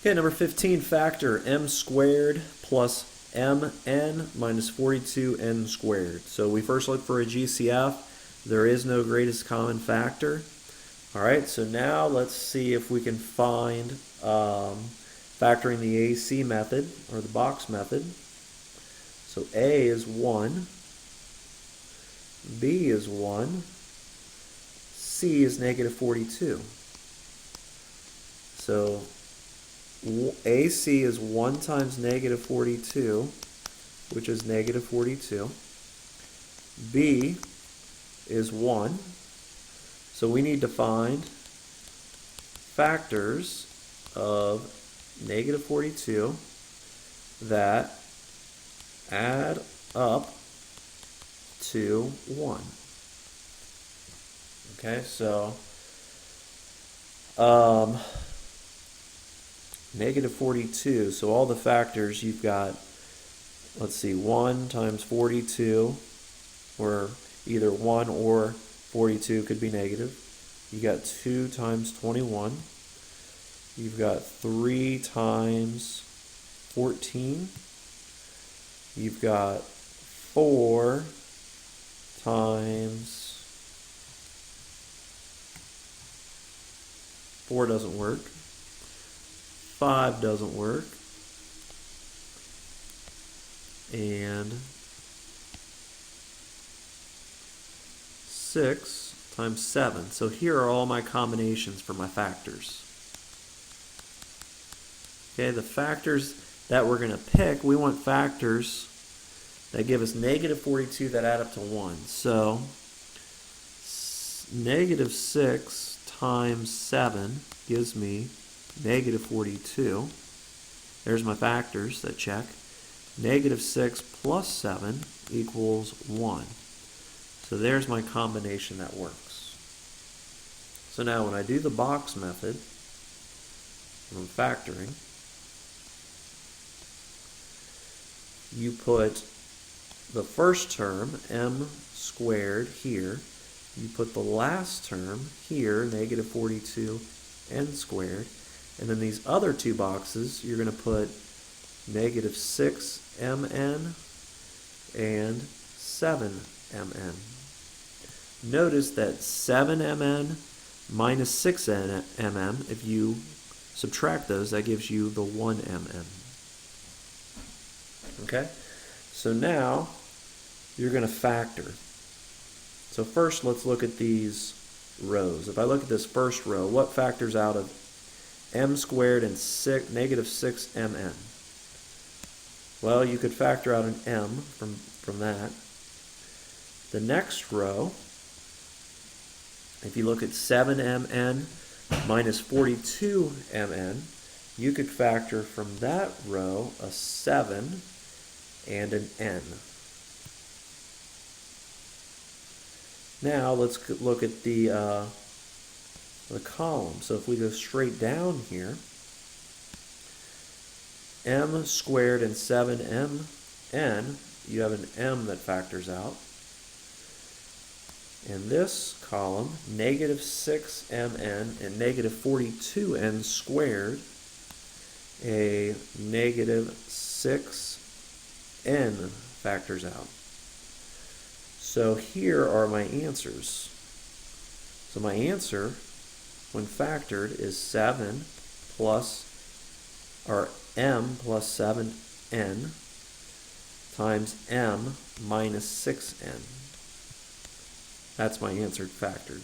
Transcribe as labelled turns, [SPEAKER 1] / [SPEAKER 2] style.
[SPEAKER 1] Okay, number 15, factor m squared plus mn minus 42n squared. So we first look for a GCF. There is no greatest common factor. All right, so now let's see if we can find factoring the AC method or the box method. So A is 1, B is 1, C is negative 42. So AC is 1 times negative 42, which is negative 42. B is 1. So we need to find factors of negative 42 that add up to 1. Okay, so negative 42, so all the factors you've got, let's see, 1 times 42, or either 1 or 42 could be negative. You got 2 times 21. You've got 3 times 14. You've got 4 times 4 doesn't work. 5 doesn't work. And 6 times 7. So here are all my combinations for my factors. Okay, the factors that we're going to pick, we want factors that give us negative 42 that add up to 1. So negative 6 times 7 gives me negative 42. There's my factors that check. Negative 6 plus 7 equals 1. So there's my combination that works. So now when I do the box method, from factoring, you put the first term, m squared, here. You put the last term here, negative 42 n squared. And then these other two boxes, you're going to put negative 6mn and 7mn. Notice that 7mn minus 6mn, if you subtract those, that gives you the 1mn. Okay? So now you're going to factor. So first let's look at these rows. If I look at this first row, what factors out of m squared and negative 6mn? Well, you could factor out an m from that. The next row, if you look at 7mn minus 42mn, you could factor from that row a 7 and an n. Now let's look at the column. So if we go straight down here, m squared and 7mn, you have an m that factors out. In this column, negative 6mn and negative 42n squared, a negative 6n factors out. So here are my answers. So my answer, when factored, is 7 plus, or m plus 7n times m minus 6n. That's my answer factored.